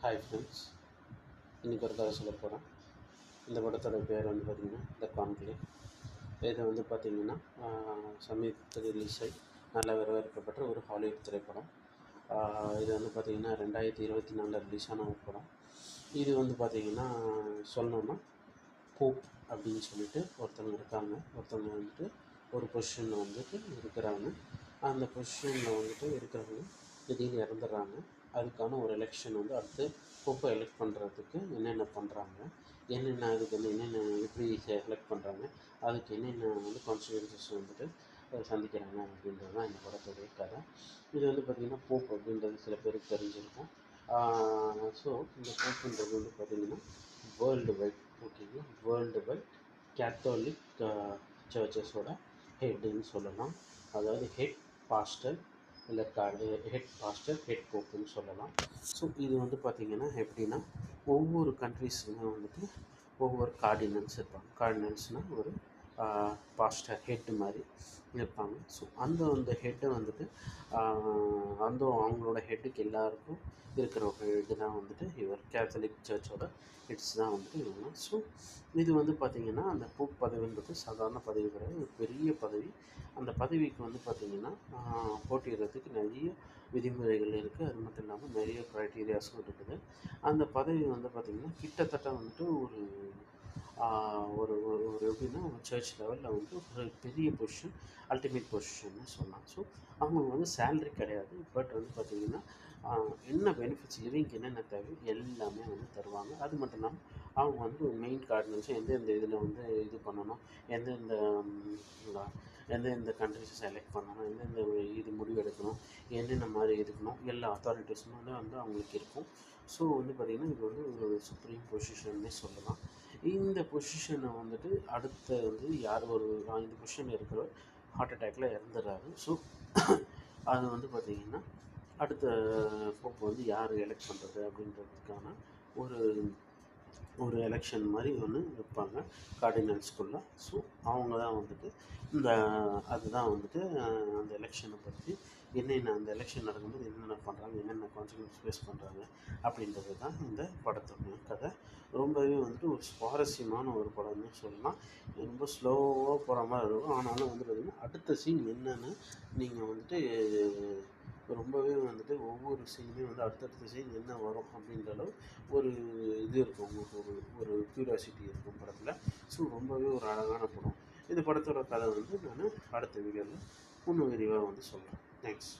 Hi friends, இன்றைக்கி ஒரு கதை சொல்ல போகிறேன். இந்த படத்தோட பேர் வந்து பார்த்திங்கன்னா த கான்க்ளேவ். இது வந்து பார்த்திங்கன்னா சமீபத்தில் ரிலீஸ் ஆகி நல்ல வரவேற்கப்பட்ட ஒரு ஹாலிவுட் திரைப்படம். இது வந்து பார்த்திங்கன்னா 2024 ரிலீஸ் ஆன ஒரு படம். இது வந்து பார்த்திங்கன்னா சொல்லணுன்னா போப் அப்படின்னு சொல்லிட்டு ஒருத்தவங்க இருக்காங்க. ஒருத்தவங்க வந்துட்டு ஒரு பொசிஷனில் வந்துட்டு இருக்கிறாங்க. அந்த பொசிஷனில் வந்துட்டு இருக்கிறவங்க திடீர்னு இறந்துடுறாங்க. அதுக்கான ஒரு எலெக்ஷன் வந்து அடுத்து போப்பை எலெக்ட் பண்ணுறதுக்கு என்னென்ன பண்ணுறாங்க, அதுக்கு வந்து எப்படி எலெக்ட் பண்ணுறாங்க, அதுக்கு என்னென்ன வந்து கான்சிக்வன்சஸ் வந்துட்டு சந்திக்கிறாங்க அப்படின்றது தான் இந்த படத்துடைய கதை. இது வந்து பார்த்திங்கன்னா போப் அப்படின்றது சில பேருக்கு தெரிஞ்சிருக்கும். ஸோ இந்த போப்புன்றது வந்து பார்த்திங்கன்னா வேர்ல்டு வைட், ஓகேங்களா, வேர்ல்டு வைட் கேத்தோலிக் சர்ச்சஸோட ஹெட்டுன்னு சொல்லலாம். அதாவது ஹெட் பாஸ்டர் இல்லை ஹெட் பாஸ்டர், ஹெட் போப்புன்னு சொல்லலாம். ஸோ இது வந்து பார்த்திங்கன்னா எப்படின்னா ஒவ்வொரு கண்ட்ரீஸுமே வந்துட்டு ஒவ்வொரு கார்டினல்ஸ் இருப்பாங்க. கார்டினல்ஸ்னால் ஒரு பாஸ்டர் ஹெட்டு மாதிரி இருப்பாங்க. ஸோ அந்த ஹெட்டை வந்துட்டு அவங்களோட ஹெட்டுக்கு எல்லாருக்கும் இருக்கிற ஒரு ஹெட்டு தான் வந்துட்டு இவர் கேத்தலிக் சர்ச்சோட ஹெட்ஸ் தான் வந்துட்டு இவங்க. ஸோ இது வந்து பார்த்திங்கன்னா அந்த போப் பதவின்றது சாதாரண பதவி கிடையாது, ஒரு பெரிய பதவி. அந்த பதவிக்கு வந்து பார்த்திங்கன்னா போட்டியிடுறதுக்கு நிறைய விதிமுறைகள் இருக்குது. அது மட்டும் இல்லாமல் நிறைய க்ரைட்டீரியாஸும் இருக்குது. அந்த பதவி வந்து பார்த்திங்கன்னா கிட்டத்தட்ட வந்துட்டு ஒரு ஒரு ஒரு எப்படின்னா ஒரு சர்ச் லெவலில் வந்து ஒரு பெரிய பொசிஷன், அல்டிமேட் பொசிஷன்னு சொல்லலாம். ஸோ அவங்க வந்து சேல்ரி கிடையாது, பட் வந்து பார்த்திங்கன்னா என்ன பெனிஃபிட்ஸ், லிவிங்க்கு என்னென்ன தேவை எல்லாமே வந்து தருவாங்க. அது மட்டும் இல்லாமல் அவங்க வந்து மெயின் கார்டினல்ஸும் எந்தெந்த இதில் வந்து இது பண்ணணும், எந்தெந்த கண்ட்ரிஸை செலக்ட் பண்ணணும், எந்தெந்த இது முடிவெடுக்கணும், என்னென்ன மாதிரி இருக்கணும், எல்லா அத்தாரிட்டிஸும் வந்து அவங்களுக்கு இருக்கும். ஸோ வந்து பார்த்திங்கன்னா இது வந்து ஒரு சுப்ரீம் பொசிஷன்னே சொல்லலாம். இந்த பொசிஷனை வந்துட்டு அடுத்த வந்து யார் ஒரு இந்த பொசிஷன் இருக்கிறவர் ஹார்ட் அட்டாக்ல இறந்துடுறாரு. ஸோ அது வந்து பார்த்திங்கன்னா அடுத்த போப் வந்து யார் எலெக்ட் பண்ணுறது அப்படின்றதுக்கான ஒரு எலெக்ஷன் மாதிரி ஒன்று வைப்பாங்க கார்டினல்ஸ்குள்ளே. ஸோ அவங்க தான் வந்துட்டு அதுதான் வந்துட்டு அந்த எலெக்ஷனை பற்றி அந்த எலெக்ஷன் நடக்கும்போது என்னென்ன பண்ணுறாங்க, என்னென்ன கான்சிக்வன்ஸ் ஃபேஸ் பண்ணுறாங்க அப்படின்றது தான் இந்த படத்துடைய கதை. ரொம்பவே வந்துட்டு ஒரு சுவாரஸ்யமான ஒரு படம்னு சொல்லலாம். ரொம்ப ஸ்லோவாக போகிற மாதிரி இருக்கும். ஆனாலும் வந்து பார்த்திங்கன்னா அடுத்த சீன் என்னென்னு நீங்கள் வந்துட்டு ரொம்பவே வந்துட்டு ஒவ்வொரு சீனுமே வந்து அடுத்தடுத்த சீன் என்ன வரும் அப்படின்ற அளவு ஒரு இது இருக்கும், உங்களுக்கு ஒரு க்யூரியாசிட்டி இருக்கும் படத்தில். ஸோ ரொம்பவே ஒரு அழகான படம். இந்த படத்தோட கதை வந்து நான் அடுத்த வீடியோவில் இன்னும் விரிவாக வந்து சொல்கிறேன். தேங்க்ஸ்.